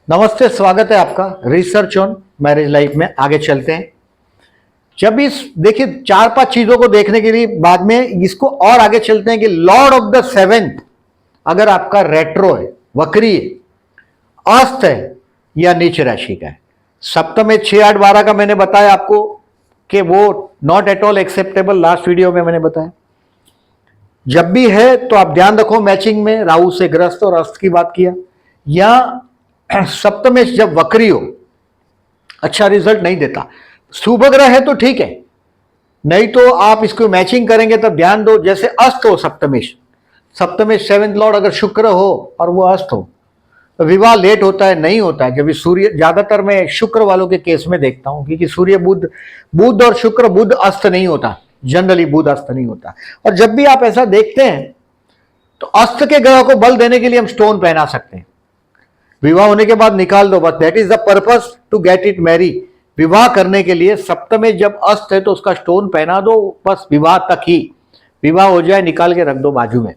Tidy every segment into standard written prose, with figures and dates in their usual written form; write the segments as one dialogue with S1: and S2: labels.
S1: नमस्ते, स्वागत है आपका रिसर्च ऑन मैरिज लाइफ में। आगे चलते हैं। जब इस देखिए 4-5 चीजों को देखने के लिए बाद में इसको और आगे चलते हैं कि लॉर्ड ऑफ द सेवेंथ अगर आपका रेट्रो है, वक्री है, अस्त है या नीच राशि का है। सप्तम में 6, 8, 12 का मैंने बताया आपको कि वो not at all acceptable, last video में मैंने बताया। जब भी है तो आप ध्यान रखो मैचिंग में राहु से ग्रस्त और अस्त की बात किया, या सप्तमेश जब वक्री हो अच्छा रिजल्ट नहीं देता। शुभ ग्रह है तो ठीक है, नहीं तो आप इसको मैचिंग करेंगे तब ध्यान दो, जैसे अस्त हो सप्तमेश, सप्तमेश 7th लॉर्ड अगर शुक्र हो और वो अस्त हो तो विवाह लेट होता है, नहीं होता है। जब सूर्य, ज्यादातर मैं शुक्र वालों के केस में देखता हूं, क्योंकि सूर्य बुध और शुक्र, बुध अस्त नहीं होता, जनरली बुध अस्त नहीं होता। और जब भी आप ऐसा देखते हैं तो अस्त के ग्रह को बल देने के लिए हम स्टोन पहना सकते हैं। विवाह होने के बाद निकाल दो, बस that is the purpose to get it marry. विवाह करने के लिए सप्तमेश जब अस्त है तो उसका स्टोन पहना दो, बस विवाह तक ही। विवाह हो जाए निकाल के रख दो बाजू में।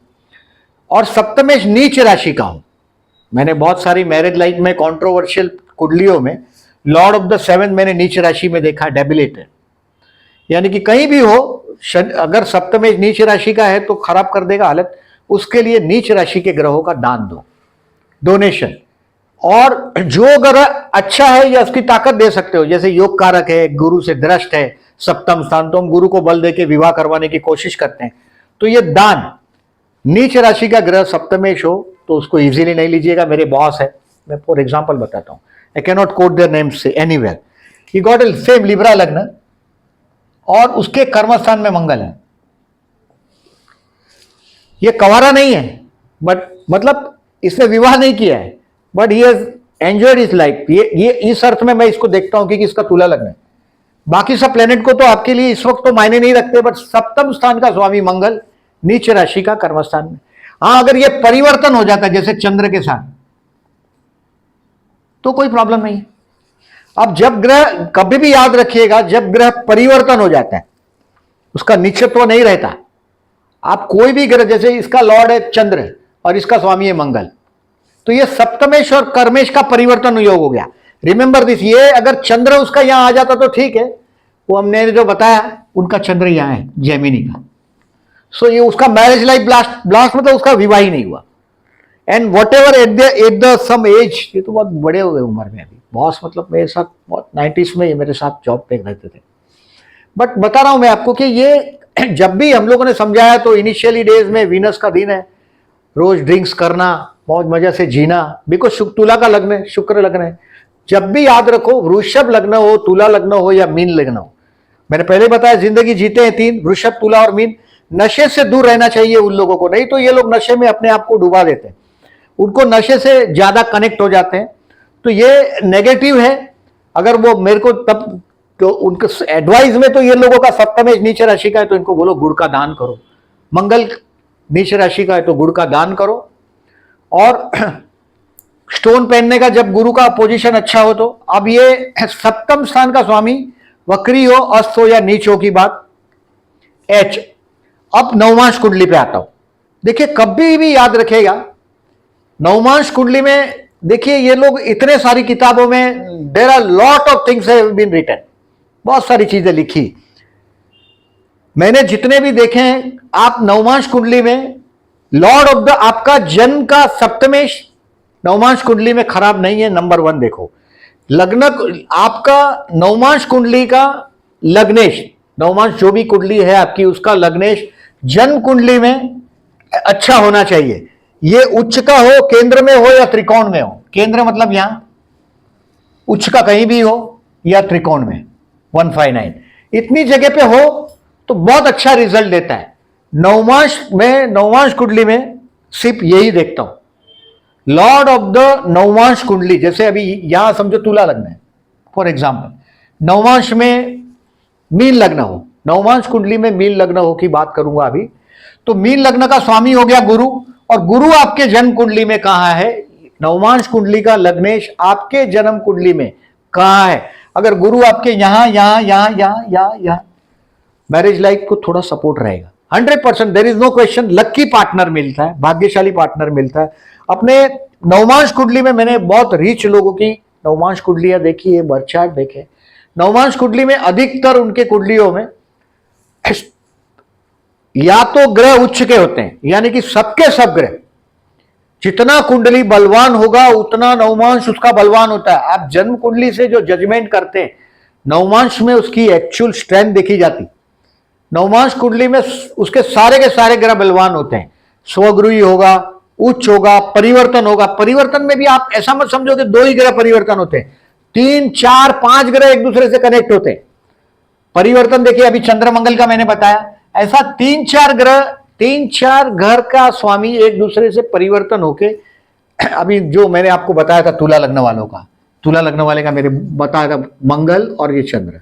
S1: और सप्तमेश नीच राशि का हो, मैंने बहुत सारी मैरिज लाइफ में कॉन्ट्रोवर्शियल कुंडलियों में लॉर्ड ऑफ द 7th मैंने नीच राशि में देखा, डेबिलेटेड, यानी कि कहीं भी हो अगर सप्तमेश नीच राशि का है तो खराब कर देगा हालत। उसके लिए नीच राशि के ग्रहों का दान दो, डोनेशन। और जो ग्रह अच्छा है या उसकी ताकत दे सकते हो, जैसे योग कारक है, गुरु से दृष्ट है सप्तम स्थान, तो हम गुरु को बल देके विवाह करवाने की कोशिश करते हैं। तो ये दान, नीच राशि का ग्रह सप्तमेश हो तो उसको इजीली नहीं लीजिएगा। मेरे बॉस है, मैं फॉर एग्जांपल बताता हूं, I can not quote their names से anywhere. He got a same Libra लग्न और उसके कर्मस्थान में मंगल है। ये कंवारा नहीं है, बट मतलब इसने विवाह नहीं किया है, but he has enjoyed his life. ये इस अर्थ में मैं इसको देखता हूं कि इसका तुला लग्न है। बाकी सब प्लेनेट को तो आपके लिए इस वक्त तो मायने नहीं रखते, बट सप्तम स्थान का स्वामी मंगल नीच राशि का कर्मस्थान में। हां, अगर ये परिवर्तन हो जाता है जैसे चंद्र के साथ तो कोई प्रॉब्लम नहीं है। अब जब ग्रह, कभी भी याद रखिएगा, जब ग्रह परिवर्तन हो जाता है उसका निश्चित्व नहीं रहता। आप कोई भी ग्रह, जैसे इसका लॉर्ड है चंद्र और इसका स्वामी है मंगल, तो ये सप्तमेश और कर्मेश का परिवर्तन योग हो गया। रिमेंबर दिस, ये अगर चंद्र उसका यहां आ जाता तो ठीक है, वो हमने जो बताया उनका चंद्र यहां है जेमिनी का, सो ये उसका मैरिज लाइफ ब्लास्ट मतलब उसका विवाह ही नहीं हुआ। And whatever at the same age, ये तो बहुत बड़े हो गए उम्र में अभी। बॉस मतलब मेरे साथ बहुत 90s में मेरे साथ जॉब पे रहते थे। बट बता रहा हूं मैं आपको कि ये जब भी हम लोगों ने समझाया तो इनिशियली डेज में वीनस का दिन है, रोज ड्रिंक्स करना, मौज मजा से जीना, बिकॉज तुला का लग्न है, शुक्र लग्न है। जब भी याद रखो, वृषभ लग्न हो, तुला लग्न हो या मीन लग्न हो, मैंने पहले बताया जिंदगी जीते हैं 3, वृषभ, तुला और मीन। नशे से दूर रहना चाहिए उन लोगों को, नहीं तो ये लोग नशे में अपने आप को डुबा देते हैं, उनको नशे से ज्यादा कनेक्ट हो जाते हैं। तो ये नेगेटिव है। अगर वो मेरे को तब तो उनके एडवाइस में तो ये लोगों का सप्तमेश नीच राशि का है तो इनको बोलो गुड़ का दान करो। मंगल नीच राशि का है तो गुड़ का दान करो। और स्टोन पहनने का जब गुरु का पोजीशन अच्छा हो तो। अब ये सप्तम स्थान का स्वामी वक्री हो, अस्त हो या नीच हो की बात एच। अब नवमांश कुंडली पे आता हूं। देखिए कभी भी याद रखेगा, नवमांश कुंडली में देखिए ये लोग इतने सारी किताबों में there are lot of things have been written, बहुत सारी चीजें लिखी मैंने जितने भी देखे हैं। आप नवमांश कुंडली में लॉर्ड ऑफ द आपका जन्म का सप्तमेश नवमांश कुंडली में खराब नहीं है। नंबर 1 देखो, लग्न आपका नवमांश कुंडली का लग्नेश, नवमांश जो भी कुंडली है आपकी उसका लग्नेश जन्म कुंडली में अच्छा होना चाहिए। ये उच्च का हो, केंद्र में हो या त्रिकोण में हो। केंद्र मतलब यहां, उच्च का कहीं भी हो या त्रिकोण में 159, इतनी जगह पे हो तो बहुत अच्छा रिजल्ट देता है। नवमांश में, नवमांश कुंडली में सिर्फ यही देखता हूं, लॉर्ड ऑफ द नवमांश कुंडली। जैसे अभी यहां समझो तुला लग्न है फॉर एग्जाम्पल, नवमांश में मीन लग्न हो, नवमांश कुंडली में मीन लग्न हो की बात करूंगा अभी। तो मीन लग्न का स्वामी हो गया गुरु, और गुरु आपके जन्म कुंडली में कहां है, नवमांश कुंडली का लग्नेश आपके जन्म कुंडली में कहां है। अगर गुरु आपके यहां यहां यहां यहां यहां यहां, मैरिज लाइफ को थोड़ा सपोर्ट रहेगा 100%, there is no question. Lucky partner मिलता है, भाग्यशाली पार्टनर मिलता है। अपने नवमांश कुंडली में मैंने बहुत रिच लोगों की नवमांश कुंडलियां देखी है, बर्थ चार्ट देखे। नवमांश कुंडली में अधिकतर उनके कुंडलियों में या तो ग्रह उच्च के होते हैं, यानी कि सबके सब ग्रह, जितना कुंडली बलवान होगा उतना नवमांश उसका बलवान होता है। आप जन्म कुंडली से जो जजमेंट करते हैं, नवमांश में उसकी एक्चुअल स्ट्रेंथ देखी जाती। नवमांश कुंडली में उसके सारे के सारे ग्रह बलवान होते हैं। स्वगृही होगा, उच्च होगा, परिवर्तन होगा। परिवर्तन में भी आप ऐसा मत समझो कि दो ही ग्रह परिवर्तन होते हैं, 3 4 5 ग्रह एक दूसरे से कनेक्ट होते हैं। परिवर्तन देखिए, अभी चंद्रमंगल का मैंने बताया, ऐसा 3 4 ग्रह, 3 4 घर का स्वामी एक दूसरे से परिवर्तन होके, अभी जो मैंने आपको बताया था तुला लग्न वालों का, तुला लग्न वाले का मैंने बताया था मंगल और ये चंद्र,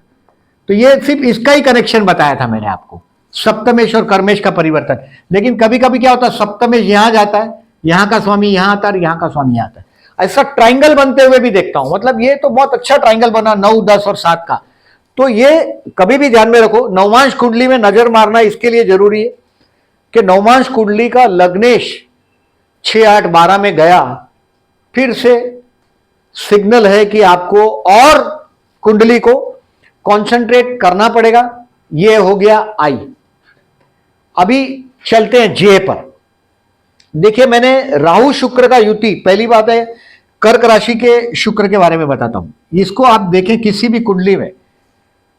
S1: तो ये सिर्फ इसका ही कनेक्शन बताया था मैंने आपको, सप्तमेश और कर्मेश का परिवर्तन। लेकिन कभी कभी क्या होता है, सप्तमेश यहां जाता है, यहां का स्वामी यहां आता है, यहां का स्वामी यहां आता है, ऐसा ट्राइंगल बनते हुए भी देखता हूं। मतलब ये तो बहुत अच्छा ट्राइंगल बना 9 10 और 7 का। तो ये कभी भी ध्यान में रखो, नवमांश कुंडली में नजर मारना इसके लिए जरूरी है कि नवमांश कुंडली का लग्नेश 6 8 12 में गया, फिर से सिग्नल है कि आपको और कुंडली को कंसंट्रेट करना पड़ेगा। ये हो गया आई। अभी चलते हैं जे पर। देखिए, मैंने राहु शुक्र का युति, पहली बात है कर्क राशि के शुक्र के बारे में बताता हूं। इसको आप देखें, किसी भी कुंडली में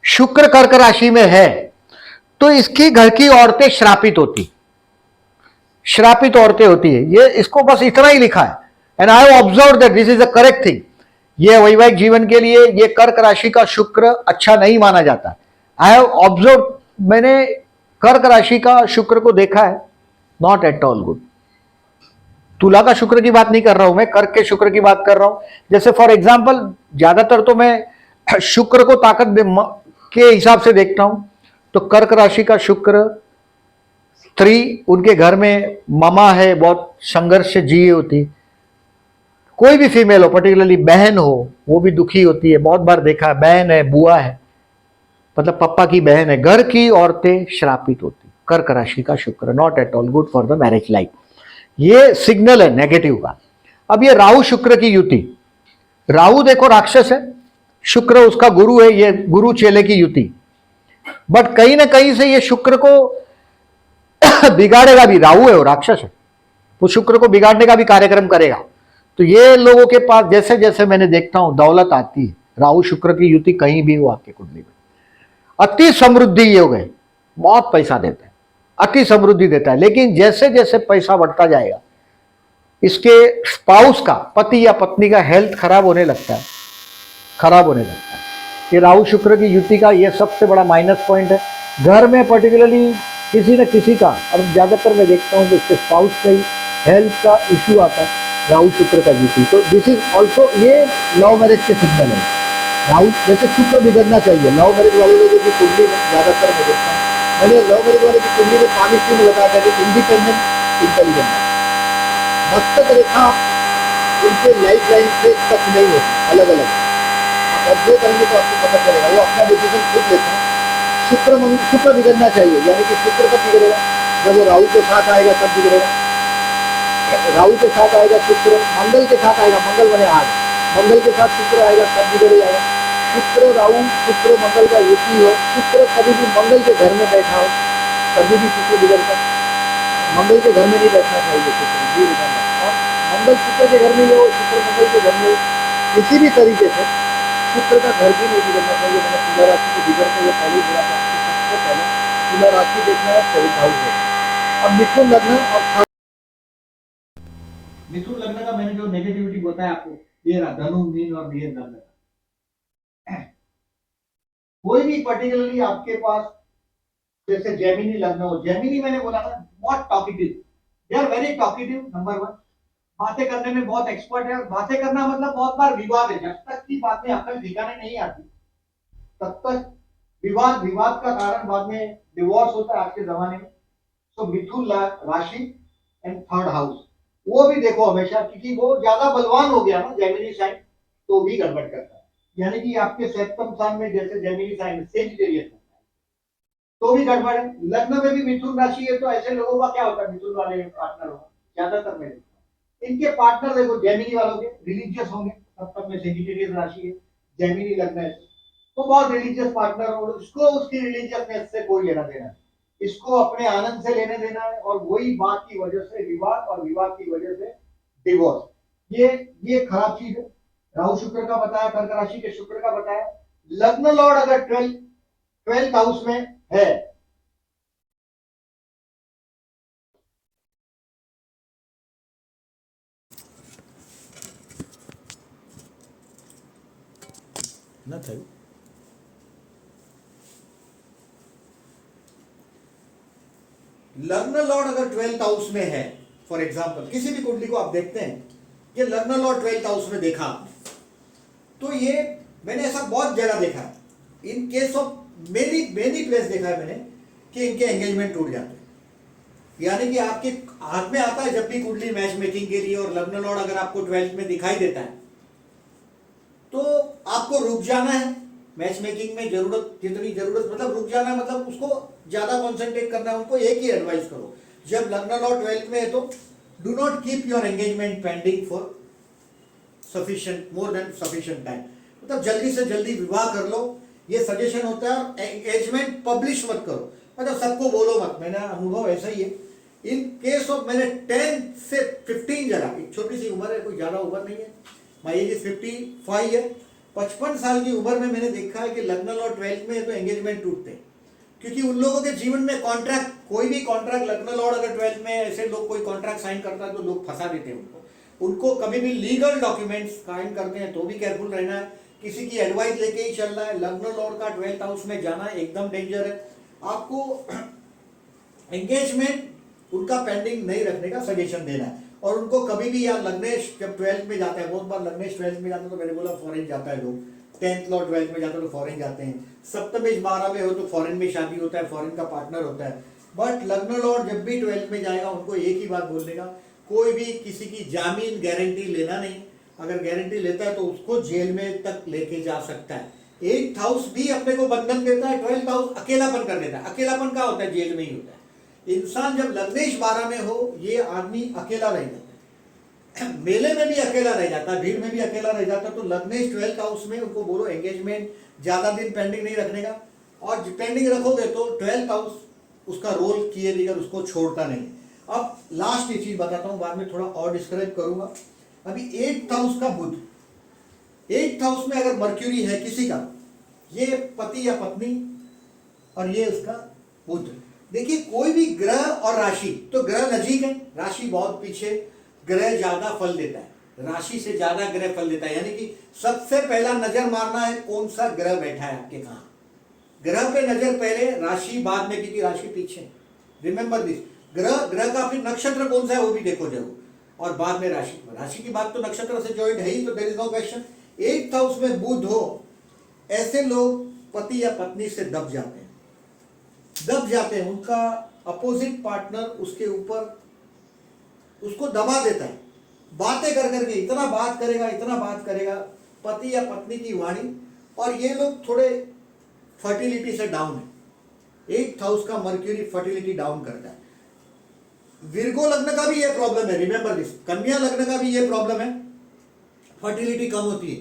S1: शुक्र कर्क राशि में है तो इसकी घर की औरतें श्रापित होती, श्रापित औरतें होती है। ये इसको बस इतना ही लिखा है, and I have observe that this is a correct thing. ये वैवाहिक जीवन के लिए ये कर्क राशि का शुक्र अच्छा नहीं माना जाता। आई हैव ऑब्जर्व, मैंने कर्क राशि का शुक्र को देखा है, नॉट एट ऑल गुड। तुला का शुक्र की बात नहीं कर रहा हूं मैं, कर्क के शुक्र की बात कर रहा हूं। जैसे फॉर एग्जाम्पल, ज्यादातर तो मैं शुक्र को ताकत के हिसाब से देखता हूं, तो कर्क राशि का शुक्र स्त्री, उनके घर में मामा है, बहुत संघर्ष से जी होती, कोई भी फीमेल हो, पर्टिकुलरली बहन हो, वो भी दुखी होती है। बहुत बार देखा है, बहन है, बुआ है, मतलब पापा की बहन है, घर की औरतें श्रापित होती। कर्क राशि का शुक्र not at all good for the marriage life, ये सिग्नल है नेगेटिव का। अब ये राहु शुक्र की युति, राहु देखो राक्षस है, शुक्र उसका गुरु है, ये गुरु चेले की युति। बट कहीं ना कहीं से ये शुक्र को बिगाड़ेगा भी, राहु है और राक्षस है, वो शुक्र को बिगाड़ने का भी कार्यक्रम करेगा। तो ये लोगों के पास जैसे जैसे मैंने देखता हूं दौलत आती है, राहु शुक्र की युति कहीं भी हो आपके कुंडली में, अति समृद्धि ये हो गए, बहुत पैसा देता है, अति समृद्धि देता है। लेकिन जैसे जैसे पैसा बढ़ता जाएगा, इसके स्पाउस का, पति या पत्नी का हेल्थ खराब होने लगता है, खराब होने लगता है। ये राहु शुक्र की युति का ये सबसे बड़ा माइनस पॉइंट है। घर में पर्टिकुलरली किसी न किसी का, अब ज्यादातर मैं देखता हूँ कि इसके स्पाउस का ही हेल्थ का इश्यू आता है, राहु शुक्र का युति। तो दिस इज ऑल्सो, ये लव मैरिज के सिग्नल है। राहु जैसे शुक्र बिगड़ना चाहिए, लव मैरिज वाले लोगों की कुंडली में ज्यादातर मैं देखता हूँ, मैंने लव मैरिज वाले की कुंडली में पानी क्यों लगाया था कि इंडिपेंडेंट, इंटेलिजेंट, मस्तक रेखा उनके लाइफ लाइन से टच नहीं होती, अलग अलग। आप ऑब्जर्व करेंगे तो आपको पता चलेगा, वो अपना डिसीजन खुद लेते हैं। शुक्र बिगड़ना चाहिए, यानी कि शुक्र कब बिगड़ेगा, जब वो राहु के साथ आएगा तब बिगड़ेगा। राहु के साथ आएगा शुक्र, मंगल के साथ आएगा, मंगल बने आज, मंगल के साथ शुक्र आएगा तब बिगड़ जाएगा। शुक्र राहु, शुक्र मंगल का युति हो, शुक्र कभी भी मंगल के घर में बैठा हो कभी भी शुक्र बिगड़ता है। मंगल के घर में नहीं बैठना चाहिए शुक्र, जी बिगड़ना। और मंगल शुक्र के घर में हो, शुक्र मंगल के घर में हो, किसी भी तरीके से शुक्र का घर भी नहीं बिगड़ना चाहिए। मैंने तुला राशि को बिगड़ते हुए पहले बोला था, सबसे पहले तुला राशि देखना है, 24 हाउस है। अब मिथुन लग्न और मिथुन लग्न का मैंने जो नेगेटिविटी बताया आपको, ये रहा धनु, मीन और मेष लग्न का। कोई भी पर्टिकुलरली आपके पास जैसे जेमिनी लग्न हो, जेमिनी मैंने बोला था बहुत talkative, they are very talkative, number 1, बातें करने में बहुत एक्सपर्ट है। और बातें करना मतलब बहुत बार विवाद है, जब तक की बातें अकल ठिकाने नहीं आती तब तक विवाद, विवाद का कारण बाद में डिवोर्स होता है आज के जमाने में। तो मिथुन राशि एंड 3rd हाउस, वो भी देखो हमेशा, क्योंकि वो ज्यादा बलवान हो गया ना जेमिनी साइन, तो भी गड़बड़ करता है। यानी कि आपके 7वें स्थान में जैसे जेमिनी साइन सेजिटेरियस है तो भी गड़बड़ है। लग्न में भी मिथुन राशि है, तो ऐसे लोगों का क्या होता है, मिथुन वाले पार्टनर होगा ज्यादातर में। इनके पार्टनर देखो जेमिनी वालों के रिलीजियस होंगे, तब में सेजिटेरियस राशि है, जेमिनी लग्न है तो बहुत रिलीजियस पार्टनर, और उसको उसकी रिलीजियसनेस से कोई लेना देना है, इसको अपने आनंद से लेने देना है, और वही बात की वजह से विवाद, और विवाद की वजह से डिवोर्स। ये खराब चीज है। राहु शुक्र का बताया, कर्क राशि के शुक्र का बताया। लग्न लॉर्ड अगर 12th हाउस में है, न थયું लग्न लॉर्ड अगर 12th हाउस में है, फॉर एग्जांपल किसी भी कुंडली को आप देखते हैं, ये लग्न लॉर्ड 12th हाउस में देखा आपने, तो ये मैंने ऐसा बहुत जगह देखा है, in case of many many place देखा है मैंने कि इनके एंगेजमेंट टूट जाते हैं। यानी कि आपके हाथ में आता है जब भी कुंडली मैच मेकिंग के लिए, और लग्न लॉर्ड अगर आपको 12th में दिखाई देता है तो आपको रुक जाना है मैच मेकिंग में, जरूरत जितनी जरूरत, मतलब रुक जाना है मतलब उसको ज्यादा कॉन्सेंट्रेट करना है। उनको एक ही एडवाइस करो, जब लग्न लॉर्ड 12th में है तो do not keep your engagement pending for sufficient, more than sufficient time, मतलब जल्दी से जल्दी विवाह कर लो, ये सजेशन होता है। एंगेजमेंट पब्लिश मत करो, मतलब सबको बोलो मत, मेरा अनुभव ऐसा ही है। इन केस ऑफ मैंने 10 से 15 जगह, एक छोटी सी उम्र है, कोई ज्यादा उम्र नहीं है, माई एज इज 55 है, 55 साल की उम्र में मैंने देखा है कि लग्न लॉर्ड 12th में है तो एंगेजमेंट टूटते हैं, क्योंकि उन लोगों के जीवन में कॉन्ट्रैक्ट, कोई भी कॉन्ट्रैक्ट लग्न लॉर्ड अगर 12th में ऐसे लोग कोई कॉन्ट्रैक्ट साइन करता है तो लोग फंसा देते हैं उनको कभी भी लीगल डॉक्यूमेंट्स साइन करते हैं तो भी केयरफुल रहना है, किसी की एडवाइस लेके ही चलना है। लग्न लॉर्ड का 12th हाउस में जाना एकदम डेंजर है। आपको एंगेजमेंट उनका पेंडिंग नहीं रखने का सजेशन देना है, और उनको कभी भी, यार लग्नेश जब 12th में जाता है, बहुत बार लग्नेश 12th में जाता है तो मैंने बोला फॉरेन जाता है लोग, 10th लॉर्ड 12th में जाता है तो फॉरेन जाते हैं, सप्तमेश 12 में हो तो फॉरेन में शादी होता है, फॉरेन का पार्टनर होता है। बट लग्न लॉर्ड जब भी 12th में जाएगा उनको एक ही बात बोलने का, कोई भी किसी की जामीन गारंटी लेना नहीं, अगर गारंटी लेता है तो उसको जेल में तक लेके जा सकता है। 8th हाउस भी अपने को बंधन देता है, 12th हाउस अकेलापन कर देता है। अकेलापन क्या होता है? जेल में ही होता है। इंसान जब लग्नेश 12 में हो, ये आदमी अकेला रह जाता है, मेले में भी अकेला रह जाता है, भीड़ में भी अकेला रह जाता है। तो लग्नेश 12th हाउस में उनको बोलो एंगेजमेंट ज्यादा दिन पेंडिंग नहीं रखने का, और पेंडिंग रखोगे तो 12th हाउस उसका रोल किए बगैर उसको छोड़ता नहीं। अब लास्ट ये चीज बताता हूं, बाद में थोड़ा और डिस्क्राइब करूंगा। अभी 8th हाउस का बुध, 8th हाउस में अगर मर्क्यूरी है किसी का, ये पति या पत्नी, और ये उसका बुध। देखिए कोई भी ग्रह और राशि, तो ग्रह नजीक है, राशि बहुत पीछे, ग्रह ज्यादा फल देता है, राशि से ज्यादा ग्रह फल देता है। यानी कि सबसे पहला नजर मारना है कौन सा ग्रह बैठा है आपके कहां, ग्रह पे नजर पहले, राशि बाद में, क्योंकि राशि पीछे। रिमेंबर दिस, ग्रह का फिर नक्षत्र कौन सा है वो भी देखो जरूर, और बाद में राशि। राशि की बात तो नक्षत्र से ज्वाइंट है ही, तो there is no question. 8th house में बुध हो, ऐसे लोग पति या पत्नी से दब जाते हैं, दब जाते हैं। उनका अपोजिट पार्टनर उसके ऊपर उसको दबा देता है, बातें कर करके इतना बात करेगा, इतना बात करेगा, पति या पत्नी की वाणी। और ये लोग थोड़े फर्टिलिटी से डाउन है, 8th हाउस का मर्क्यूरी फर्टिलिटी डाउन करता है। विर्गो लग्न का भी ये प्रॉब्लम है, रिमेंबर दिस, कन्या लग्न का भी ये प्रॉब्लम है, फर्टिलिटी कम होती है।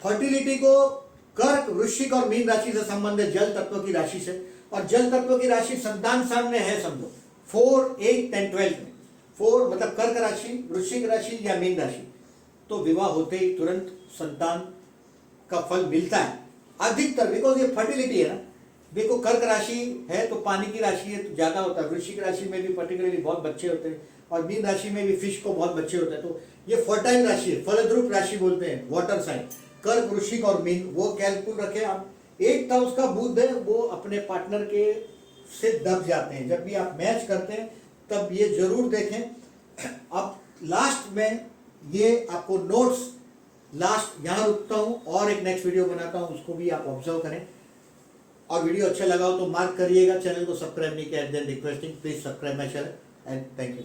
S1: फर्टिलिटी को कर्क, वृश्चिक और मीन राशि से संबंध है, जल तत्व की राशि से, और जल तत्व की राशि संतान स्थान में है, समझो 4, 8, 10, 12 में। 4 मतलब कर्क राशि, वृश्चिक राशि या मीन राशि, तो विवाह होते ही तुरंत संतान का फल मिलता है अधिकतर, बिकॉज ये फर्टिलिटी है ना। देखो कर्क राशि है तो पानी की राशि है तो ज्यादा होता है, वृश्चिक राशि में भी पर्टिकुलरली बहुत बच्चे होते हैं, और मीन राशि में भी फिश को बहुत बच्चे होते हैं। तो ये फर्टाइल राशि है, फलद्रुप राशि बोलते हैं, वाटर साइन, कर्क, वृश्चिक और मीन, वो कैलकुल रखे आप। 8th हाउस का बुध है, वो अपने पार्टनर के से दब जाते हैं। जब भी आप मैच करते हैं तब ये जरूर देखें। अब लास्ट में ये आपको नोट्स, लास्ट यहां रुकता हूं, और एक नेक्स्ट वीडियो बनाता हूं, उसको भी आप ऑब्जर्व करें। और वीडियो अच्छा लगा हो तो मार्क करिएगा, चैनल को सब्सक्राइब नहीं किया, then requesting please subscribe my channel, and thank you.